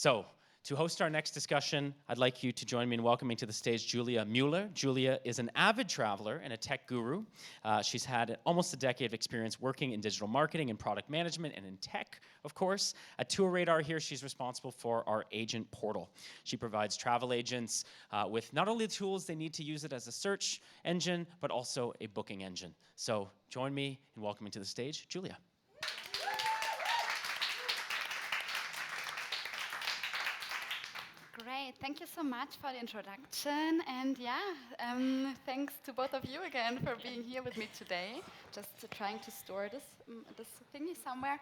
So, to host our next discussion, I'd like you to join me in welcoming to the stage Julia Mueller. Julia is an avid traveler and a tech guru. She's had almost a decade of experience working in digital marketing and product management and in tech, of course. At TourRadar here, she's responsible for our agent portal. She provides travel agents with not only the tools they need to use it as a search engine, but also a booking engine. So join me in welcoming to the stage Julia. Great, thank you so much for the introduction, and thanks to both of you again for being here with me today. Just trying to store this thingy somewhere.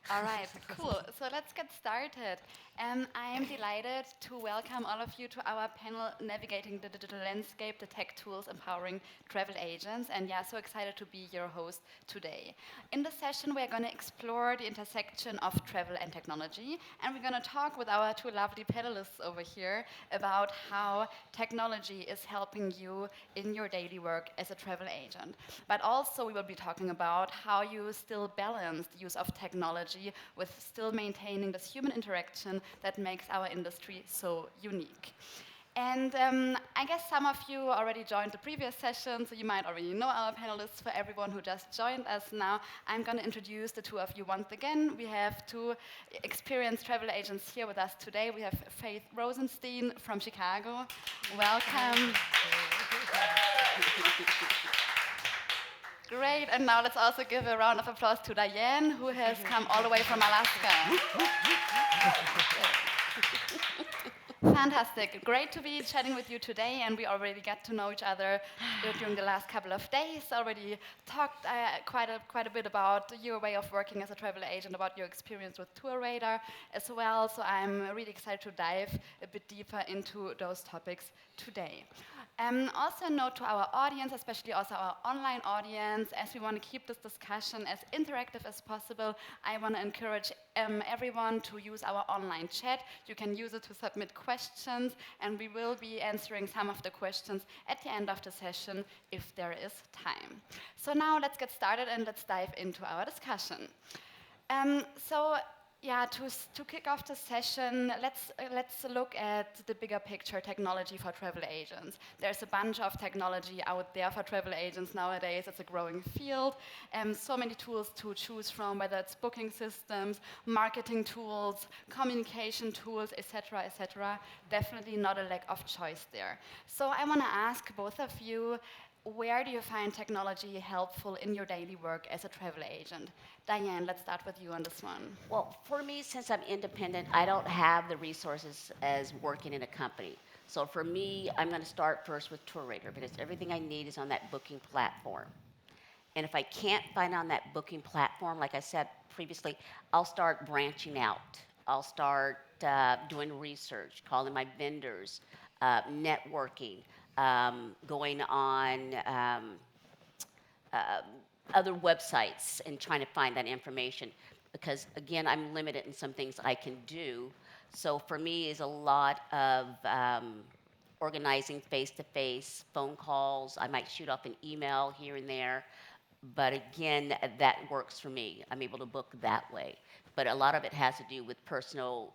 All right, cool. So let's get started. I am delighted to welcome all of you to our panel, Navigating the Digital Landscape, the Tech Tools Empowering Travel Agents. And so excited to be your host today. In this session, we're going to explore the intersection of travel and technology. And we're going to talk with our two lovely panelists over here about how technology is helping you in your daily work as a travel agent. But also, we will be talking about how you still balance the use of technology with still maintaining this human interaction that makes our industry so unique. And I guess some of you already joined the previous session, so you might already know our panelists. For everyone who just joined us now, I'm going to introduce the two of you once again. We have two experienced travel agents here with us today. We have Faith Rosenstein from Chicago. Welcome. Great, and now let's also give a round of applause to Diane, who has come all the way from Alaska. Fantastic, great to be chatting with you today, and we already got to know each other during the last couple of days, already talked quite a bit about your way of working as a travel agent, about your experience with TourRadar as well, so I'm really excited to dive a bit deeper into those topics today. Also note to our audience, especially also our online audience, as we want to keep this discussion as interactive as possible, I want to encourage everyone to use our online chat. You can use it to submit questions, and we will be answering some of the questions at the end of the session if there is time. So now let's get started and let's dive into our discussion. To kick off the session, let's look at the bigger picture technology for travel agents. There's a bunch of technology out there for travel agents nowadays. It's a growing field. So many tools to choose from, whether it's booking systems, marketing tools, communication tools, etc., etc. Definitely not a lack of choice there. So I want to ask both of you, where do you find technology helpful in your daily work as a travel agent? Diane, let's start with you on this one. Well, for me, since I'm independent, I don't have the resources as working in a company. So for me, I'm going to start first with TourRadar because everything I need is on that booking platform. And if I can't find on that booking platform, like I said previously, I'll start branching out. I'll start doing research, calling my vendors, networking, going on other websites and trying to find that information because, again, I'm limited in some things I can do. So for me, is a lot of organizing face-to-face phone calls. I might shoot off an email here and there. But again, that works for me. I'm able to book that way. But a lot of it has to do with personal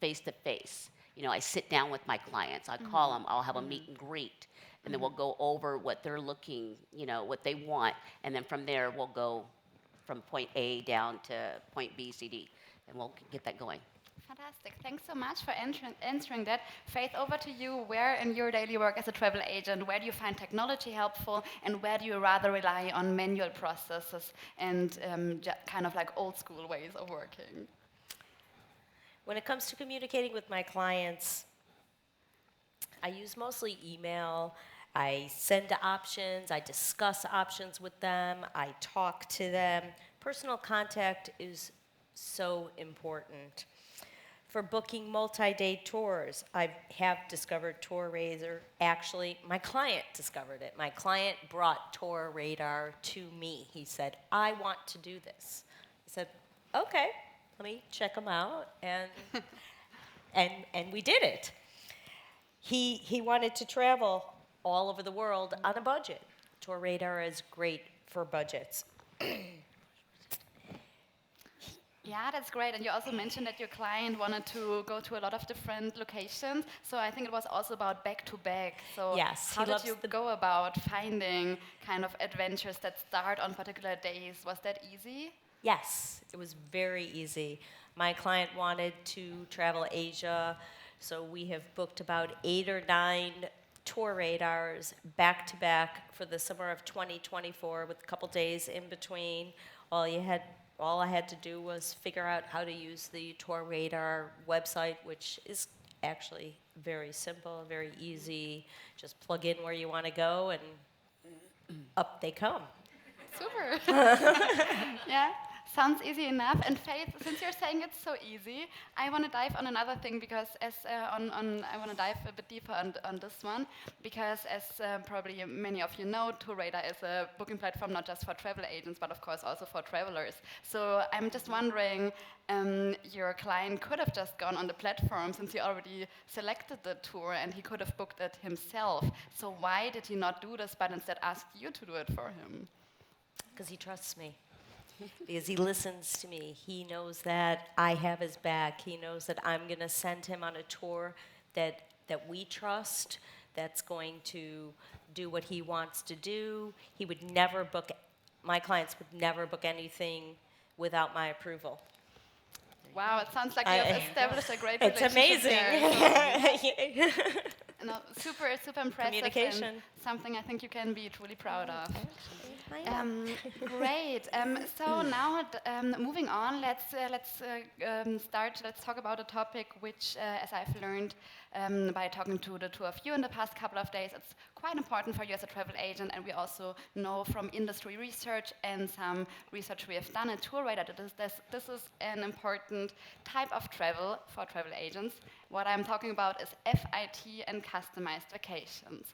face-to-face. You know, I sit down with my clients. I call them. I'll have a meet and greet. And then we'll go over what they're looking, what they want. And then from there, we'll go from point A down to point B, C, D. And we'll get that going. Fantastic. Thanks so much for answering that. Faith, over to you. Where in your daily work as a travel agent, where do you find technology helpful, and where do you rather rely on manual processes and kind of like old school ways of working? When it comes to communicating with my clients, I use mostly email. I send options, I discuss options with them, I talk to them. Personal contact is so important. For booking multi-day tours, I have discovered TourRadar. Actually, my client discovered it. My client brought TourRadar to me. He said, I want to do this. I said, okay, let me check them out, and we did it. He wanted to travel all over the world on a budget. TourRadar is great for budgets. Yeah, that's great. And you also mentioned that your client wanted to go to a lot of different locations. So I think it was also about back to back. So Yes, how he did loves you the go about finding kind of adventures that start on particular days? Was that easy? Yes, it was very easy. My client wanted to travel Asia, so we have booked about 8 or 9 tour radars back to back for the summer of 2024 with a couple days in between. All I had to do was figure out how to use the TourRadar website, which is actually very simple, very easy. Just plug in where you want to go and up they come. Super. Yeah, sounds easy enough. And Faith, since you're saying it's so easy, I want to dive on another thing because I want to dive a bit deeper on this one because as probably many of you know, TourRadar is a booking platform not just for travel agents but of course also for travelers. So I'm just wondering, your client could have just gone on the platform since he already selected the tour and he could have booked it himself. So why did he not do this but instead ask you to do it for him? Because he trusts me. Because he listens to me. He knows that I have his back. He knows that I'm going to send him on a tour that we trust, that's going to do what he wants to do. He would never book, my clients would never book anything without my approval. Wow, it sounds like you have established a great It's relationship amazing. there. So, no, super, super impressive. Communication. And something I think you can be truly proud of. I am. Great. So now, moving on, let's start. Let's talk about a topic which, as I've learned by talking to the two of you in the past couple of days, it's quite important for you as a travel agent, and we also know from industry research and some research we have done at TourRadar that this is an important type of travel for travel agents. What I'm talking about is FIT and customized vacations.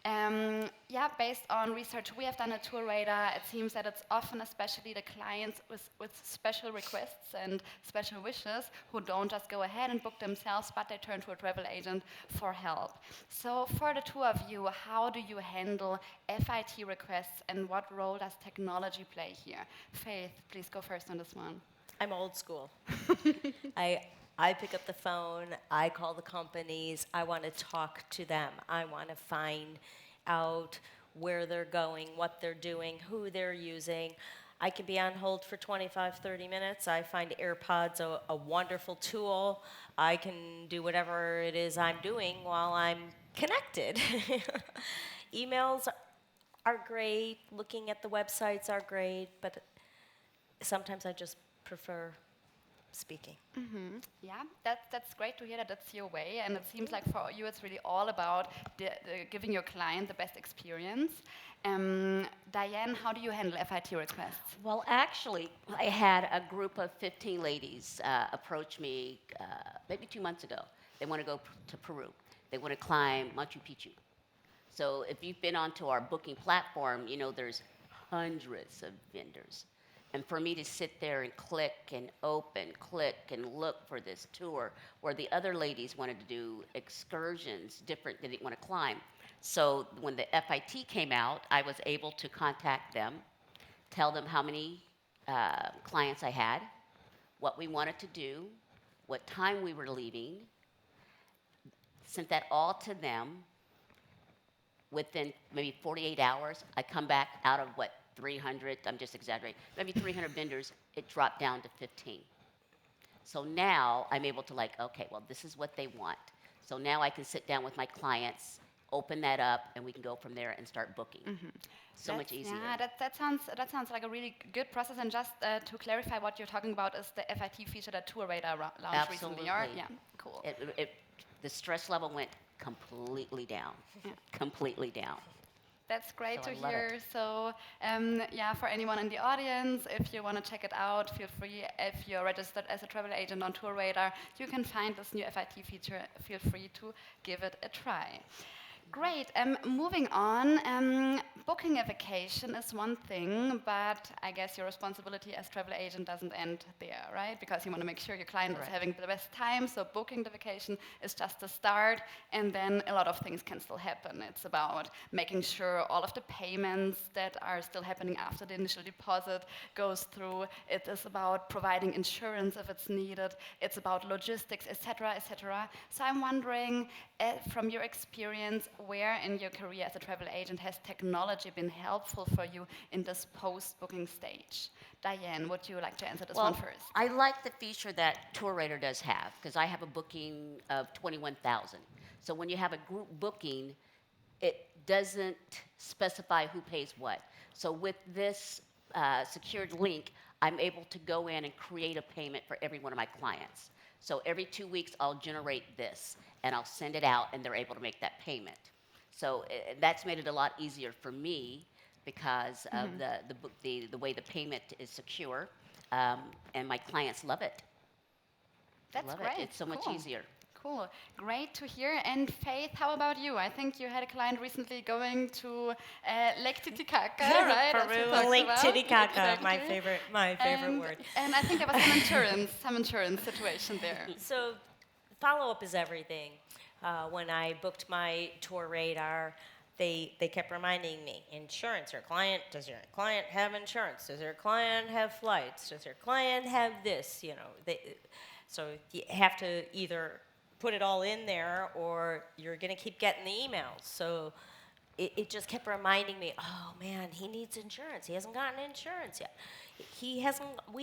Yeah, based on research we have done at TourRadar, it seems that it's often especially the clients with special requests and special wishes who don't just go ahead and book themselves, but they turn to a travel agent for help. So for the two of you, how do you handle FIT requests and what role does technology play here? Faith, please go first on this one. I'm old school. I pick up the phone, I call the companies, I want to talk to them. I want to find out where they're going, what they're doing, who they're using. I can be on hold for 25, 30 minutes. I find AirPods a wonderful tool. I can do whatever it is I'm doing while I'm connected. Emails are great, looking at the websites are great, but sometimes I just prefer speaking. Yeah, that's great to hear that that's your way, and it seems like for you it's really all about giving your client the best experience. Diane, how do you handle FIT requests? Well, actually, I had a group of 15 ladies approach me maybe 2 months ago. They want to go to Peru. They want to climb Machu Picchu. So if you've been onto our booking platform, you know there's hundreds of vendors. And for me to sit there and click and open, click and look for this tour, where the other ladies wanted to do excursions, different, they didn't want to climb. So when the FIT came out, I was able to contact them, tell them how many clients I had, what we wanted to do, what time we were leaving, sent that all to them. Within maybe 48 hours, I come back out of what, 300, I'm just exaggerating, maybe 300 vendors, it dropped down to 15. So now I'm able to okay, well, this is what they want. So now I can sit down with my clients, open that up, and we can go from there and start booking. So much easier. Yeah, that sounds like a really good process. And just to clarify, what you're talking about is the FIT feature that TourRadar launched recently. Yeah, cool. The stress level went completely down, completely down. That's great So to I love hear. it. So, yeah, for anyone in the audience, if you want to check it out, feel free. If you're registered as a travel agent on TourRadar, you can find this new FIT feature. Feel free to give it a try. Great. Moving on, booking a vacation is one thing, but I guess your responsibility as travel agent doesn't end there, right? Because you want to make sure your client is Correct. having the best time. So booking the vacation is just the start, and then a lot of things can still happen. It's about making sure all of the payments that are still happening after the initial deposit goes through. It is about providing insurance if it's needed. It's about logistics, etc., etc. So I'm wondering, from your experience, where in your career as a travel agent has technology been helpful for you in this post-booking stage? Diane, would you like to answer this one first? I like the feature that TourRadar does have because I have a booking of 21,000. So when you have a group booking, it doesn't specify who pays what. So with this secured link, I'm able to go in and create a payment for every one of my clients. So every 2 weeks, I'll generate this and I'll send it out, and they're able to make that payment. So that's made it a lot easier for me because of the way the payment is secure, and my clients love it. That's Love great. it. It's so much Cool. easier. Cool. Great to hear. And Faith, how about you? I think you had a client recently going to Lake Titicaca, right? as we Peru, talked Lake about. Titicaca, my Exactly. favorite word. And I think there was some insurance situation there. So follow-up is everything. When I booked my TourRadar, they kept reminding me, insurance, does your client have insurance? Does your client have flights? Does your client have this? So you have to either put it all in there or you're going to keep getting the emails. So it just kept reminding me, oh man, he needs insurance. He hasn't gotten insurance yet. We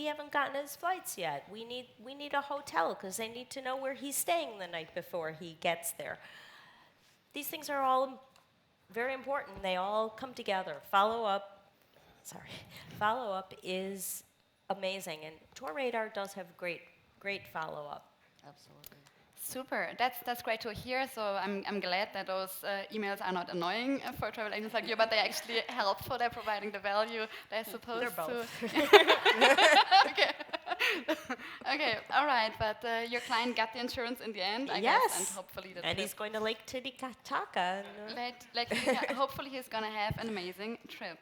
haven't gotten his flights yet. We need a hotel because they need to know where he's staying the night before he gets there. These things are all very important. They all come together. Follow up is amazing, and TourRadar does have great follow up. Absolutely. Super. That's great to hear. So I'm glad that those emails are not annoying for travel agents like you, but they're actually helpful. They're providing the value they're supposed They're both. to. Okay. Okay. All right. But your client got the insurance in the end, I guess, and hopefully the And trip. he's going to Lake Titicaca. Hopefully he's gonna have an amazing trip.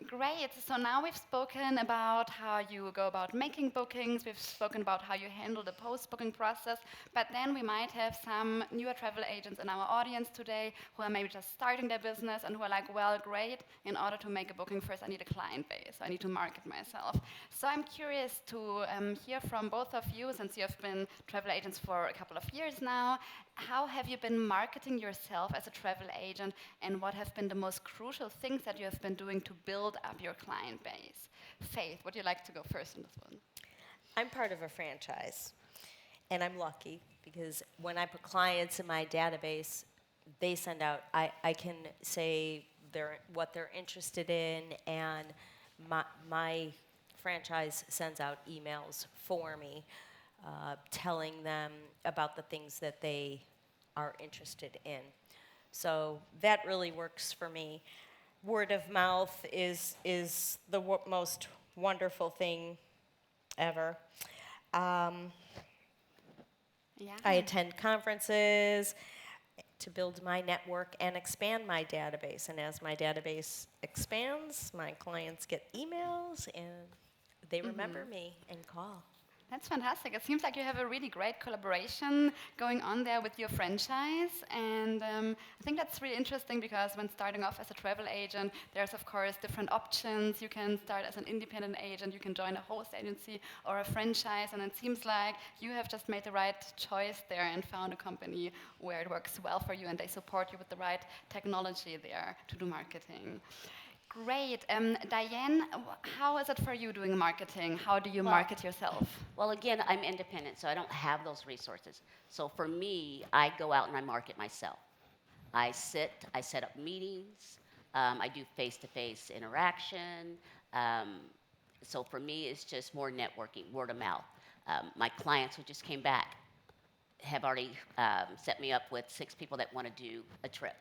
Great. So now we've spoken about how you go about making bookings. We've spoken about how you handle the post-booking process. But then we might have some newer travel agents in our audience today who are maybe just starting their business and who are like, well, great. In order to make a booking first, I need a client base. I need to market myself. So I'm curious to hear from both of you, since you have been travel agents for a couple of years now. How have you been marketing yourself as a travel agent, and what have been the most crucial things that you have been doing to build up your client base? Faith, would you like to go first on this one? I'm part of a franchise, and I'm lucky because when I put clients in my database, they send out, I can say what they're interested in, and my franchise sends out emails for me telling them about the things that they are interested in. So that really works for me. Word of mouth is the most wonderful thing ever. Yeah. I attend conferences to build my network and expand my database. And as my database expands, my clients get emails and they remember me and call. That's fantastic. It seems like you have a really great collaboration going on there with your franchise. And I think that's really interesting because when starting off as a travel agent, there's, of course, different options. You can start as an independent agent, you can join a host agency or a franchise. And it seems like you have just made the right choice there and found a company where it works well for you and they support you with the right technology there to do marketing. Great. Diane, how is it for you doing marketing? How do you market yourself? Well, again, I'm independent, so I don't have those resources. So for me, I go out and I market myself. I set up meetings, I do face-to-face interaction. So for me, it's just more networking, word of mouth. My clients who just came back have already set me up with 6 people that want to do a trip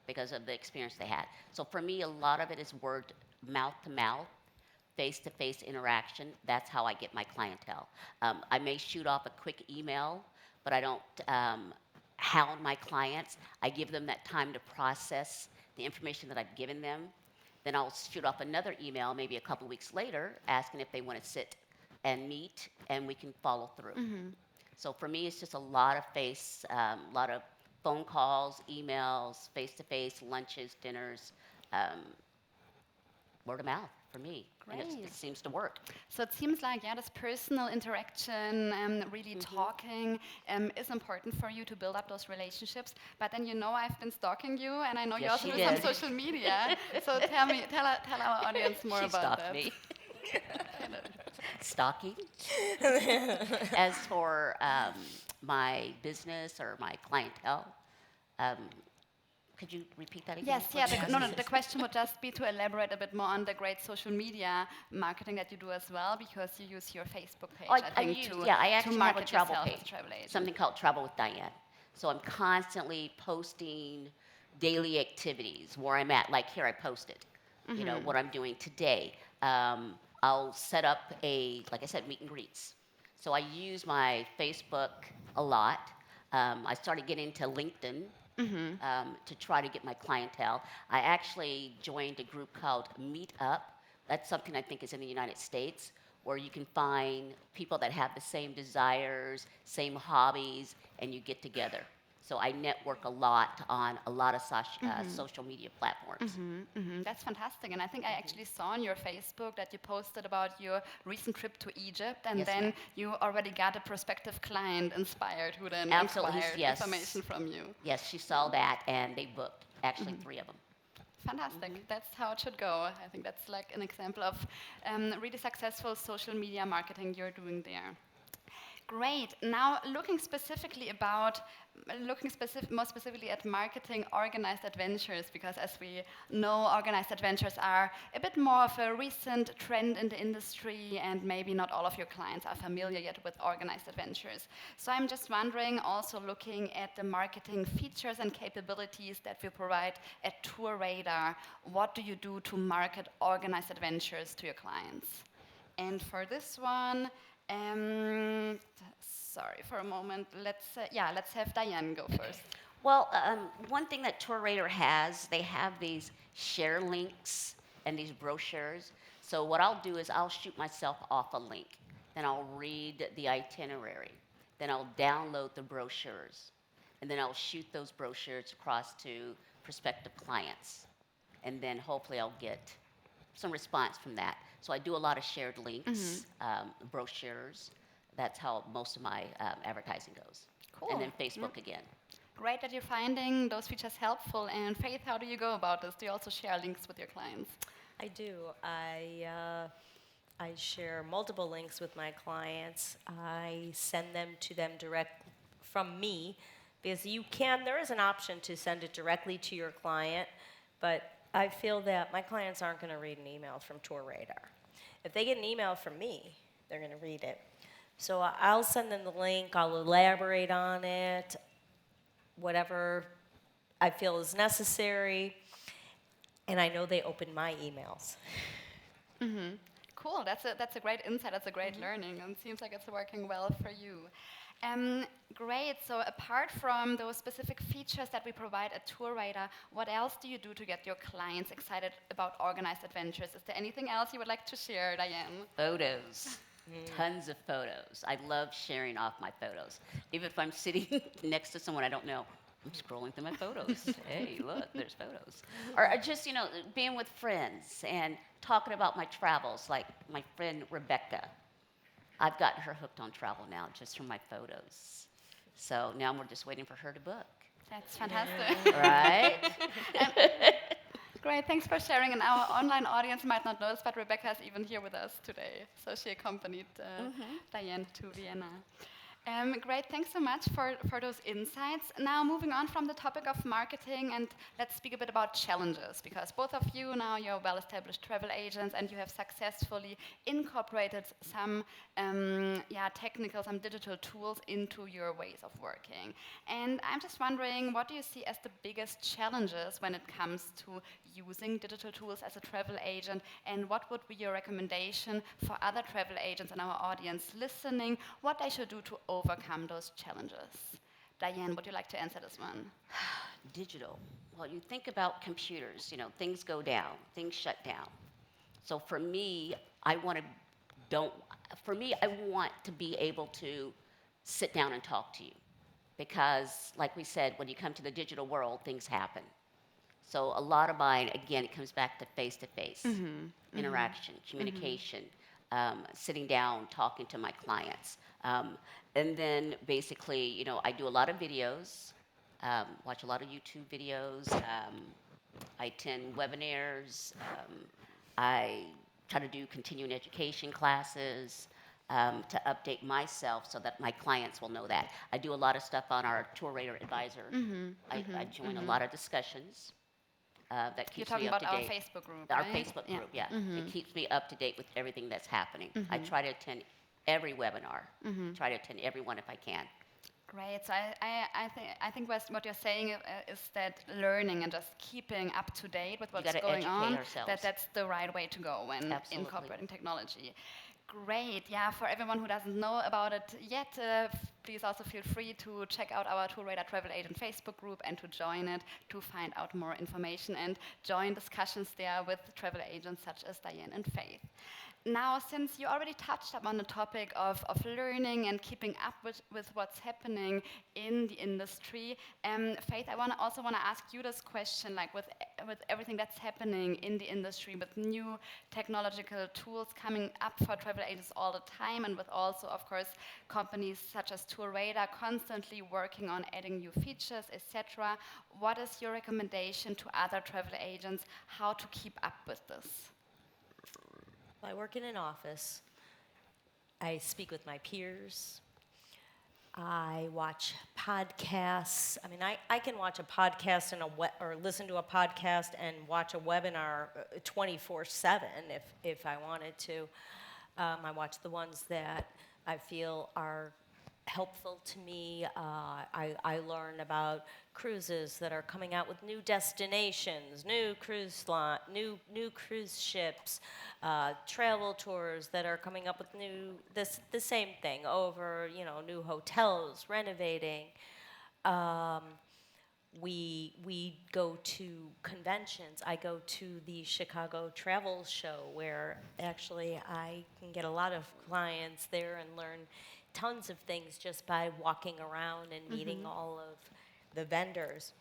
because of the experience they had. So for me, a lot of it is word mouth to mouth, face-to-face interaction. That's how I get my clientele. I may shoot off a quick email, but I don't hound my clients. I give them that time to process the information that I've given them. Then I'll shoot off another email maybe a couple weeks later asking if they want to sit and meet and we can follow through. So for me, it's just a lot of lot of phone calls, emails, face-to-face, lunches, dinners, word of mouth for me. And Great. it seems to work. So it seems like, yeah, this personal interaction, really talking, is important for you to build up those relationships. But then, I've been stalking you, and I know you Yes, also she do some did. social media. So tell our audience more She about stalked that. me. Stalking. As for my business or my clientele, could you repeat that again? Yes, yeah. What you No, asked? the question would just be to elaborate a bit more on the great social media marketing that you do as well, because you use your Facebook page, Oh, I think, I to actually have a market travel yourself page, as a travel agent. something called Travel with Diane. So I'm constantly posting daily activities where I'm at. Like here, I posted, what I'm doing today. I'll set up like I said, meet and greets. So I use my Facebook a lot. I started getting into LinkedIn to try to get my clientele. I actually joined a group called Meetup. That's something I think is in the United States, where you can find people that have the same desires, same hobbies, and you get together. So I network a lot on a lot of social media platforms. That's fantastic. And I think I actually saw on your Facebook that you posted about your recent trip to Egypt, and Yes, then ma'am. you already got a prospective client inspired who then Absolutely, inquired yes. information from you. Yes, she saw that, and they booked, actually 3 of them. Fantastic. That's how it should go. I think that's like an example of really successful social media marketing you're doing there. Great. Now, more specifically at marketing organized adventures, because as we know, organized adventures are a bit more of a recent trend in the industry, and maybe not all of your clients are familiar yet with organized adventures. So I'm just wondering, also looking at the marketing features and capabilities that we provide at TourRadar, what do you do to market organized adventures to your clients? And for this one, sorry for a moment. Let's have Diane go first. Well, one thing that TourRadar has, they have these share links and these brochures. So what I'll do is I'll shoot myself off a link. Then I'll read the itinerary. Then I'll download the brochures. And then I'll shoot those brochures across to prospective clients. And then hopefully I'll get some response from that. So I do a lot of shared links, brochures. That's how most of my advertising goes. Cool. And then Facebook again. Great that you're finding those features helpful. And Faith, how do you go about this? Do you also share links with your clients? I do. I share multiple links with my clients. I send them to them direct from me, because there is an option to send it directly to your client, but I feel that my clients aren't going to read an email from TourRadar. If they get an email from me, they're going to read it. So I'll send them the link, I'll elaborate on it, whatever I feel is necessary, and I know they open my emails. Cool. That's a great insight. That's a great learning, and seems like it's working well for you. Great. So apart from those specific features that we provide at TourRadar, what else do you do to get your clients excited about organized adventures? Is there anything else you would like to share, Diane? Photos. Tons of photos. I love sharing off my photos. Even if I'm sitting next to someone I don't know, I'm scrolling through my photos. Hey, look, there's photos. Or just, being with friends and talking about my travels, like my friend Rebecca. I've got her hooked on travel now just from my photos. So now we're just waiting for her to book. That's fantastic. Right? Great, thanks for sharing. And our online audience might not know this, but Rebecca is even here with us today. So she accompanied Diane to Vienna. Great, thanks so much for those insights. Now moving on from the topic of marketing, and let's speak a bit about challenges, because both of you now, you're well-established travel agents, and you have successfully incorporated some some digital tools into your ways of working. And I'm just wondering, what do you see as the biggest challenges when it comes to using digital tools as a travel agent, and what would be your recommendation for other travel agents in our audience listening, what they should do to overcome those challenges? Diane, would you like to answer this one? Digital. Well, you think about computers, things go down, things shut down. So for me, I want to don't for me I want to be able to sit down and talk to you because like we said, when you come to the digital world, things happen. So a lot of mine, again, it comes back to face-to-face interaction, communication, sitting down, talking to my clients. And then basically, I do a lot of videos, watch a lot of YouTube videos. I attend webinars. I try to do continuing education classes to update myself so that my clients will know that. I do a lot of stuff on our TourRadar Advisor. I join a lot of discussions. That You're keeps talking me up about to our date. Facebook group, Our right? Facebook group, yeah. It keeps me up to date with everything that's happening. I try to attend every webinar. Try to attend every one if I can. Great. So I think what you're saying is that learning and just keeping up to date with what's gotta going educate on, ourselves. that's the right way to go when Absolutely. incorporating technology. Great. Yeah, for everyone who doesn't know about it yet, please also feel free to check out our TourRadar Travel Agent Facebook group and to join it to find out more information and join discussions there with travel agents such as Diane and Faith. Now, since you already touched upon the topic of learning and keeping up with what's happening in the industry, Faith, I also want to ask you this question, like with everything that's happening in the industry, with new technological tools coming up for travel agents all the time, and with also, of course, companies such as TourRadar constantly working on adding new features, etc. What is your recommendation to other travel agents how to keep up with this? I work in an office. I speak with my peers. I watch podcasts. I mean, I can watch a podcast and or listen to a podcast and watch a webinar 24/7 if I wanted to. I watch the ones that I feel are helpful to me. I learn about cruises that are coming out with new destinations, new cruise ships, travel tours that are coming up with the same thing over, new hotels, renovating. We go to conventions. I go to the Chicago Travel Show where actually I can get a lot of clients there and learn tons of things just by walking around and meeting all of the vendors.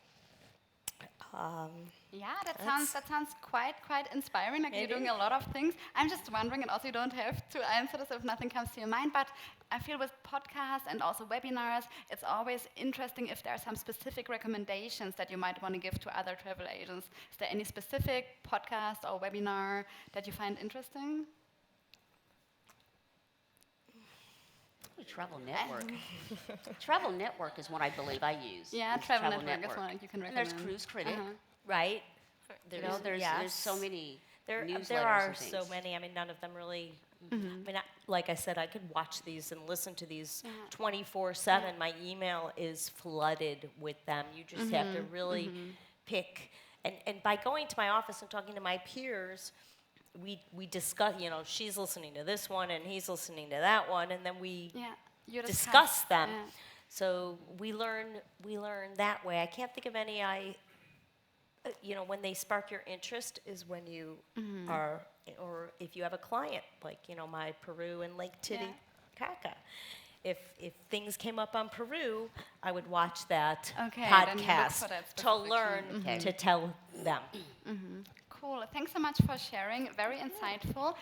Yeah, that sounds quite inspiring. Like you're doing a lot of things. I'm just wondering, and also you don't have to answer this if nothing comes to your mind, but I feel with podcasts and also webinars, it's always interesting if there are some specific recommendations that you might want to give to other travel agents. Is there any specific podcast or webinar that you find interesting? Travel Network. Travel Network is one I believe I use. Yeah, Travel Network is one you can recommend. And there's Cruise Critic. Right? There's so many newsletters there are and things. so many. I mean, none of them really. I mean, like I said, I could watch these and listen to these 24/7. My email is flooded with them. You just have to really pick. And by going to my office and talking to my peers, we discuss. She's listening to this one and he's listening to that one, and then we discuss them. Yeah. So we learn that way. I can't think of any. When they spark your interest is when you are, or if you have a client, like, my Peru and Lake Titicaca. If things came up on Peru, I would watch that podcast to learn to tell them. Cool. Thanks so much for sharing. Very insightful.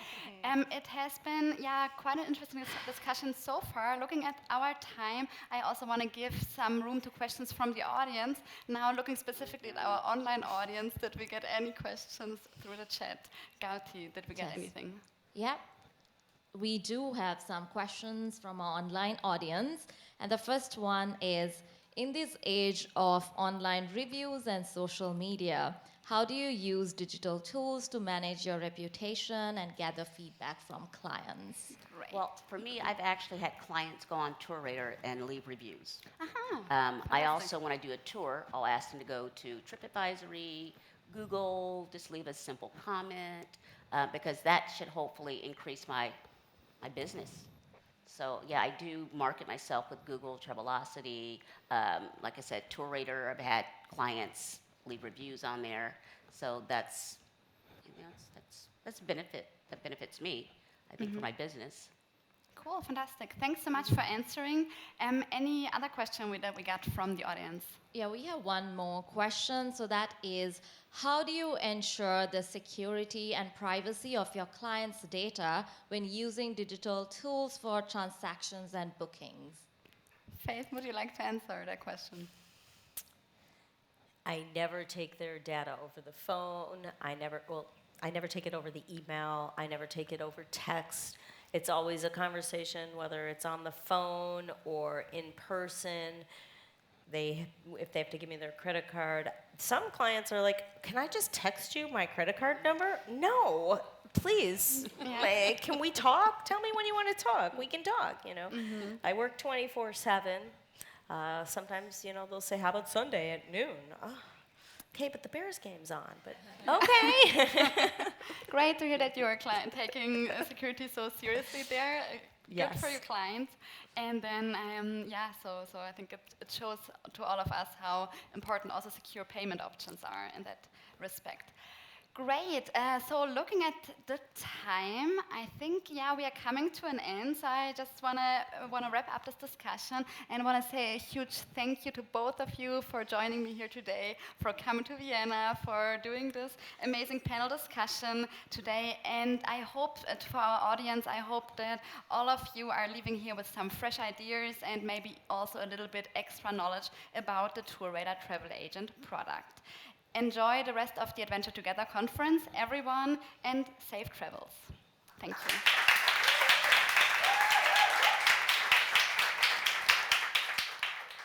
It has been, quite an interesting discussion so far. Looking at our time, I also want to give some room to questions from the audience. Now, looking specifically at our online audience, did we get any questions through the chat? Gauti, did we get anything? Yep. We do have some questions from our online audience. And the first one is, in this age of online reviews and social media, how do you use digital tools to manage your reputation and gather feedback from clients? Great. Well, for me, I've actually had clients go on TourRadar and leave reviews. Uh-huh. I also, when I do a tour, I'll ask them to go to TripAdvisory, Google, just leave a simple comment, because that should hopefully increase my business. So yeah, I do market myself with Google, Travelocity. Like I said, TourRadar. I've had clients leave reviews on there. So that's, that's a benefit that benefits me. I think for my business. Cool, fantastic. Thanks so much for answering. Any other question that we got from the audience? Yeah, we have one more question. So that is, how do you ensure the security and privacy of your clients' data when using digital tools for transactions and bookings? Faith, would you like to answer that question? I never take their data over the phone. I never take it over the email. I never take it over text. It's always a conversation, whether it's on the phone or in person. If they have to give me their credit card, some clients are like, "Can I just text you my credit card number?" No, please. Like, can we talk? Tell me when you want to talk. We can talk. I work 24/7. Sometimes, they'll say, "How about Sunday at noon?" Oh, okay, but the Bears game's on. But okay. Great to hear that you're taking security so seriously there. Good for Yes. your clients. And then, so I think it shows to all of us how important also secure payment options are in that respect. Great. So looking at the time, I think we are coming to an end. So I just wanna wrap up this discussion and wanna say a huge thank you to both of you for joining me here today, for coming to Vienna, for doing this amazing panel discussion today. And I hope for our audience, I hope that all of you are leaving here with some fresh ideas and maybe also a little bit extra knowledge about the TourRadar Travel Agent product. Enjoy the rest of the Adventure Together conference, everyone, and safe travels. Thank you.